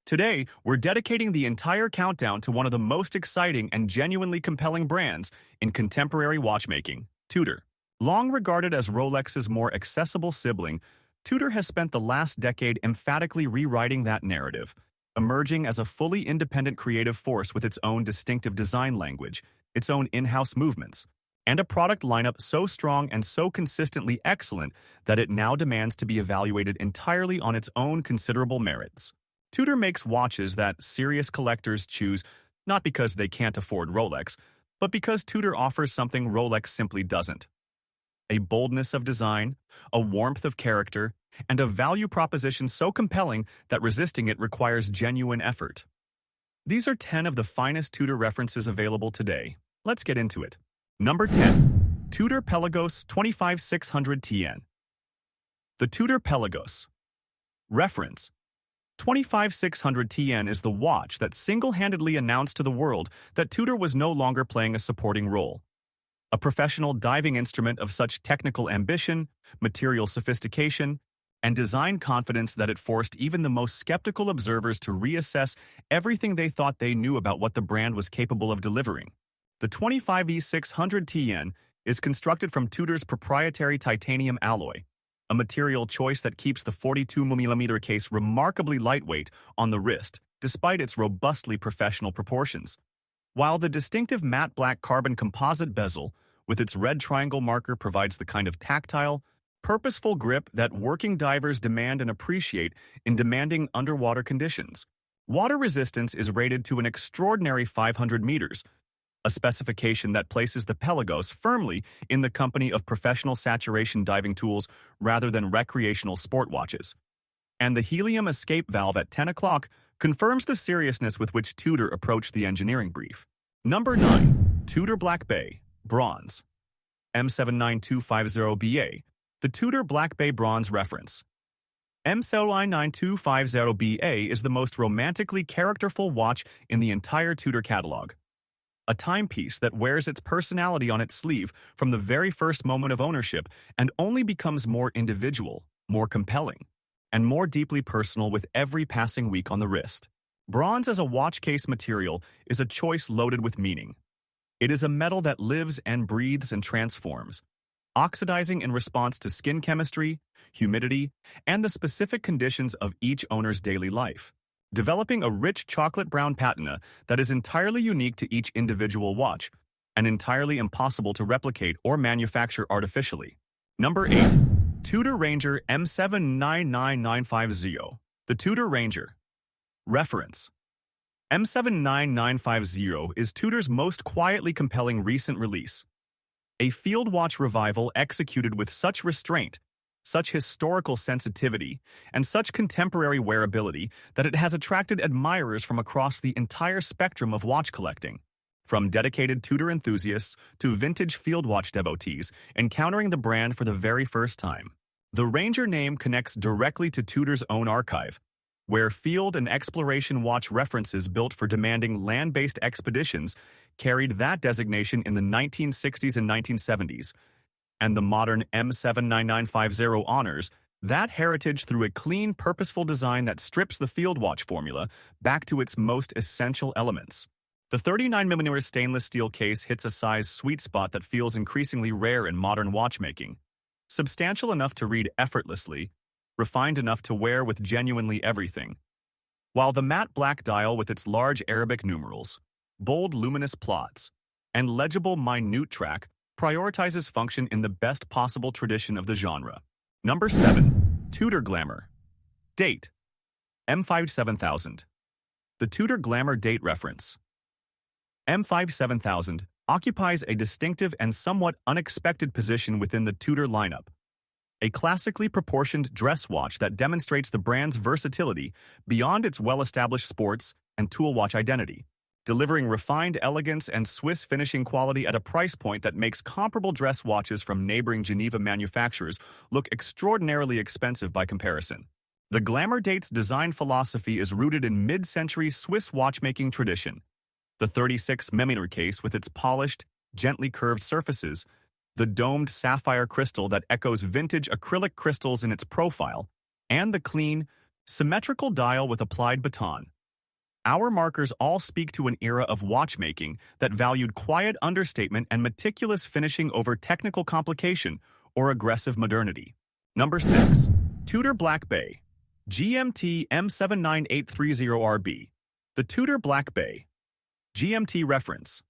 Today, we're dedicating the entire countdown to one of the most exciting and genuinely compelling brands in contemporary watchmaking, Tudor. Long regarded as Rolex's more accessible sibling, Tudor has spent the last decade emphatically rewriting that narrative, emerging as a fully independent creative force with its own distinctive design language, its own in-house movements, and a product lineup so strong and so consistently excellent that it now demands to be evaluated entirely on its own considerable merits. Tudor makes watches that serious collectors choose not because they can't afford Rolex, but because Tudor offers something Rolex simply doesn't. A boldness of design, a warmth of character, and a value proposition so compelling that resisting it requires genuine effort. These are 10 of the finest Tudor references available today. Let's get into it. Number 10. Tudor Pelagos 25600 TN. The Tudor Pelagos. Reference: 25600 TN is the watch that single-handedly announced to the world that Tudor was no longer playing a supporting role. A professional diving instrument of such technical ambition, material sophistication, and design confidence that it forced even the most skeptical observers to reassess everything they thought they knew about what the brand was capable of delivering. The 25600 TN is constructed from Tudor's proprietary titanium alloy, a material choice that keeps the 42mm case remarkably lightweight on the wrist, despite its robustly professional proportions. While the distinctive matte black carbon composite bezel with its red triangle marker provides the kind of tactile, purposeful grip that working divers demand and appreciate in demanding underwater conditions, water resistance is rated to an extraordinary 500 meters, a specification that places the Pelagos firmly in the company of professional saturation diving tools rather than recreational sport watches. And the helium escape valve at 10 o'clock confirms the seriousness with which Tudor approached the engineering brief. Number 9. Tudor Black Bay, Bronze. M79250BA, the Tudor Black Bay Bronze reference. M79250BA is the most romantically characterful watch in the entire Tudor catalog. A timepiece that wears its personality on its sleeve from the very first moment of ownership and only becomes more individual, more compelling, and more deeply personal with every passing week on the wrist. Bronze as a watch case material is a choice loaded with meaning. It is a metal that lives and breathes and transforms, oxidizing in response to skin chemistry, humidity, and the specific conditions of each owner's daily life, developing a rich chocolate brown patina that is entirely unique to each individual watch and entirely impossible to replicate or manufacture artificially. Number 8. Tudor Ranger M799950, the Tudor Ranger. Reference: M79950 is Tudor's most quietly compelling recent release. A field watch revival executed with such restraint, such historical sensitivity, and such contemporary wearability that it has attracted admirers from across the entire spectrum of watch collecting, from dedicated Tudor enthusiasts to vintage field watch devotees encountering the brand for the very first time. The Ranger name connects directly to Tudor's own archive, where field and exploration watch references built for demanding land-based expeditions carried that designation in the 1960s and 1970s, and the modern M79950 honors that heritage through a clean, purposeful design that strips the field watch formula back to its most essential elements. The 39mm stainless steel case hits a size sweet spot that feels increasingly rare in modern watchmaking, substantial enough to read effortlessly, refined enough to wear with genuinely everything. While the matte black dial with its large Arabic numerals, bold luminous plots, and legible minute track prioritizes function in the best possible tradition of the genre. Number 7. Tudor Glamour. Date: M57000. The Tudor Glamour date reference. M57000 occupies a distinctive and somewhat unexpected position within the Tudor lineup. A classically proportioned dress watch that demonstrates the brand's versatility beyond its well-established sports and tool watch identity, delivering refined elegance and Swiss finishing quality at a price point that makes comparable dress watches from neighboring Geneva manufacturers look extraordinarily expensive by comparison. The Glamour date's design philosophy is rooted in mid-century Swiss watchmaking tradition. The 36mm case with its polished, gently curved surfaces, the domed sapphire crystal that echoes vintage acrylic crystals in its profile, and the clean, symmetrical dial with applied baton, Our markers all speak to an era of watchmaking that valued quiet understatement and meticulous finishing over technical complication or aggressive modernity. Number 6. Tudor Black Bay, GMT M79830RB. The Tudor Black Bay. GMT reference.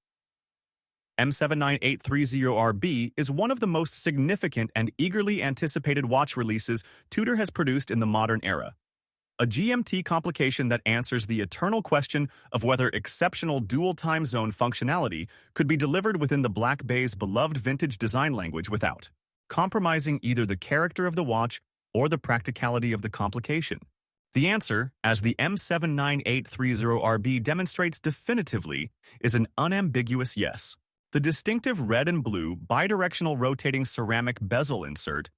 M79830RB is one of the most significant and eagerly anticipated watch releases Tudor has produced in the modern era. A GMT complication that answers the eternal question of whether exceptional dual time zone functionality could be delivered within the Black Bay's beloved vintage design language without compromising either the character of the watch or the practicality of the complication. The answer, as the M79830RB demonstrates definitively, is an unambiguous yes. The distinctive red and blue bidirectional rotating ceramic bezel insert,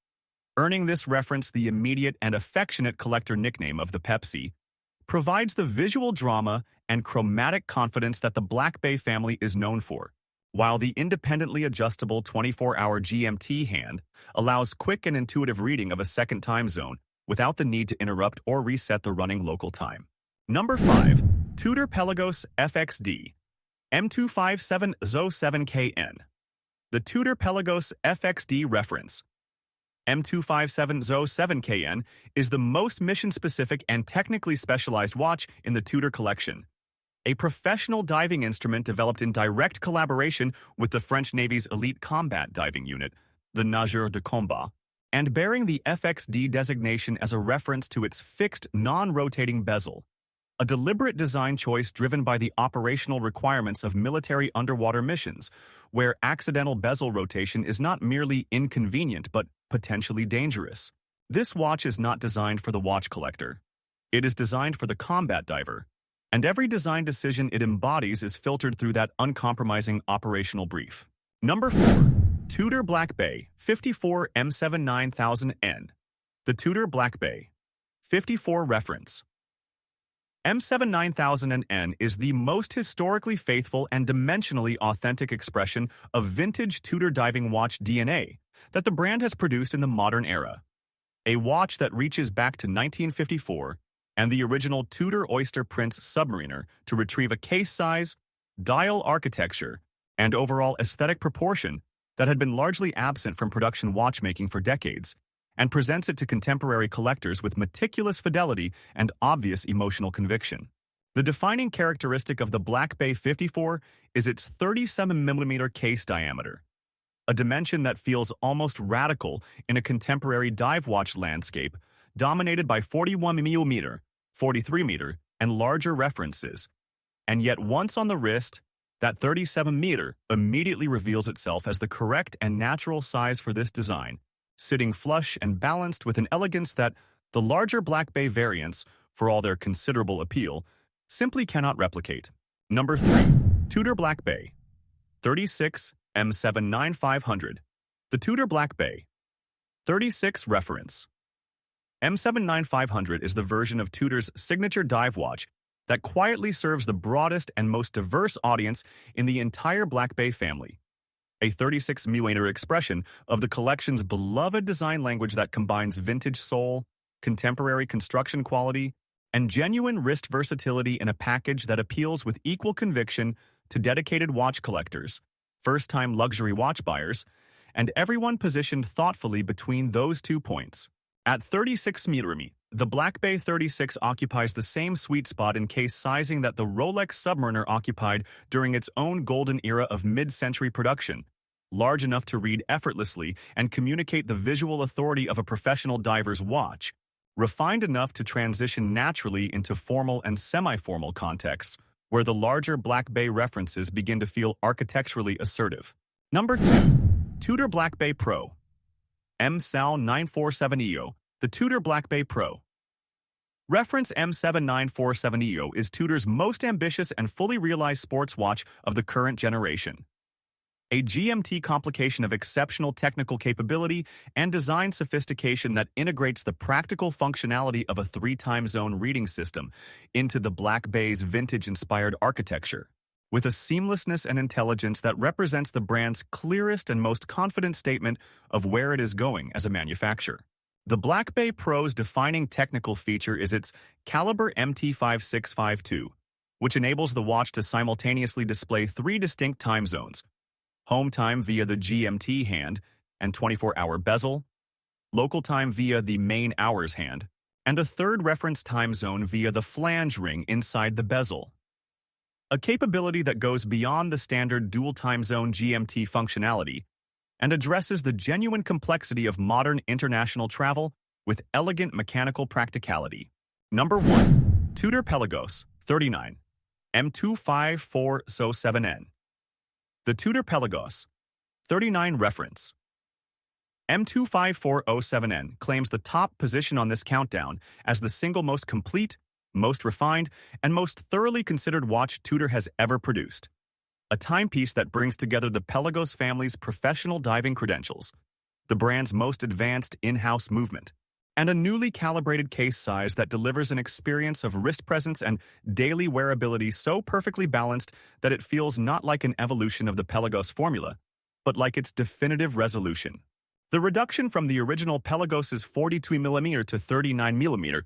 earning this reference the immediate and affectionate collector nickname of the Pepsi, provides the visual drama and chromatic confidence that the Black Bay family is known for, while the independently adjustable 24-hour GMT hand allows quick and intuitive reading of a second time zone without the need to interrupt or reset the running local time. Number 5. Tudor Pelagos FXD, M25707KN. The Tudor Pelagos FXD reference. M25707KN is the most mission-specific and technically specialized watch in the Tudor collection. A professional diving instrument developed in direct collaboration with the French Navy's elite combat diving unit, the Nageur de Combat, and bearing the FXD designation as a reference to its fixed, non-rotating bezel. A deliberate design choice driven by the operational requirements of military underwater missions, where accidental bezel rotation is not merely inconvenient but potentially dangerous. This watch is not designed for the watch collector. It is designed for the combat diver, and every design decision it embodies is filtered through that uncompromising operational brief. Number 4. Tudor Black Bay 54 M79000N. The Tudor Black Bay 54 reference. M79000N is the most historically faithful and dimensionally authentic expression of vintage Tudor diving watch DNA that the brand has produced in the modern era. A watch that reaches back to 1954 and the original Tudor Oyster Prince submariner to retrieve a case size, dial architecture, and overall aesthetic proportion that had been largely absent from production watchmaking for decades, and presents it to contemporary collectors with meticulous fidelity and obvious emotional conviction. The defining characteristic of the Black Bay 54 is its 37mm case diameter, a dimension that feels almost radical in a contemporary dive watch landscape dominated by 41mm, 43mm, and larger references. And yet once on the wrist, that 37mm immediately reveals itself as the correct and natural size for this design, sitting flush and balanced with an elegance that the larger Black Bay variants, for all their considerable appeal, simply cannot replicate. Number 3. Tudor Black Bay 36 M79500. The Tudor Black Bay 36 reference. M79500 is the version of Tudor's signature dive watch that quietly serves the broadest and most diverse audience in the entire Black Bay family. A 36mm expression of the collection's beloved design language that combines vintage soul, contemporary construction quality, and genuine wrist versatility in a package that appeals with equal conviction to dedicated watch collectors, first-time luxury watch buyers, and everyone positioned thoughtfully between those 2 points. At 36mm, the Black Bay 36 occupies the same sweet spot in case sizing that the Rolex Submariner occupied during its own golden era of mid-century production, large enough to read effortlessly and communicate the visual authority of a professional diver's watch, refined enough to transition naturally into formal and semi-formal contexts, where the larger Black Bay references begin to feel architecturally assertive. Number 2. Tudor Black Bay Pro, MSAL 947EO. The Tudor Black Bay Pro. Reference M7947EO is Tudor's most ambitious and fully realized sports watch of the current generation. A GMT complication of exceptional technical capability and design sophistication that integrates the practical functionality of a 3-time zone reading system into the Black Bay's vintage-inspired architecture, with a seamlessness and intelligence that represents the brand's clearest and most confident statement of where it is going as a manufacturer. The Black Bay Pro's defining technical feature is its Caliber MT5652, which enables the watch to simultaneously display three distinct time zones: home time via the GMT hand and 24-hour bezel, local time via the main hours hand, and a third reference time zone via the flange ring inside the bezel. A capability that goes beyond the standard dual time zone GMT functionality and addresses the genuine complexity of modern international travel with elegant mechanical practicality. Number 1. Tudor Pelagos 39 M25407N. The Tudor Pelagos 39 reference M25407N claims the top position on this countdown as the single most complete, most refined, and most thoroughly considered watch Tudor has ever produced. A timepiece that brings together the Pelagos family's professional diving credentials, the brand's most advanced in-house movement, and a newly calibrated case size that delivers an experience of wrist presence and daily wearability so perfectly balanced that it feels not like an evolution of the Pelagos formula, but like its definitive resolution. The reduction from the original Pelagos's 42mm to 39mm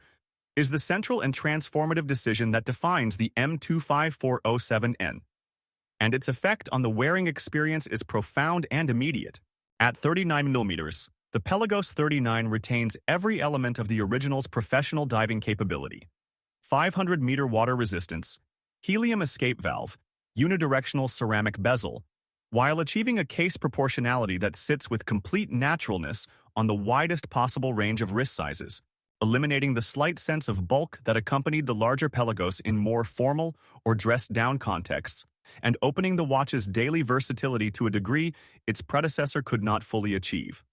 is the central and transformative decision that defines the M25407N. And its effect on the wearing experience is profound and immediate. At 39mm, the Pelagos 39 retains every element of the original's professional diving capability: 500-meter water resistance, helium escape valve, unidirectional ceramic bezel, while achieving a case proportionality that sits with complete naturalness on the widest possible range of wrist sizes, eliminating the slight sense of bulk that accompanied the larger Pelagos in more formal or dressed-down contexts, and opening the watch's daily versatility to a degree its predecessor could not fully achieve.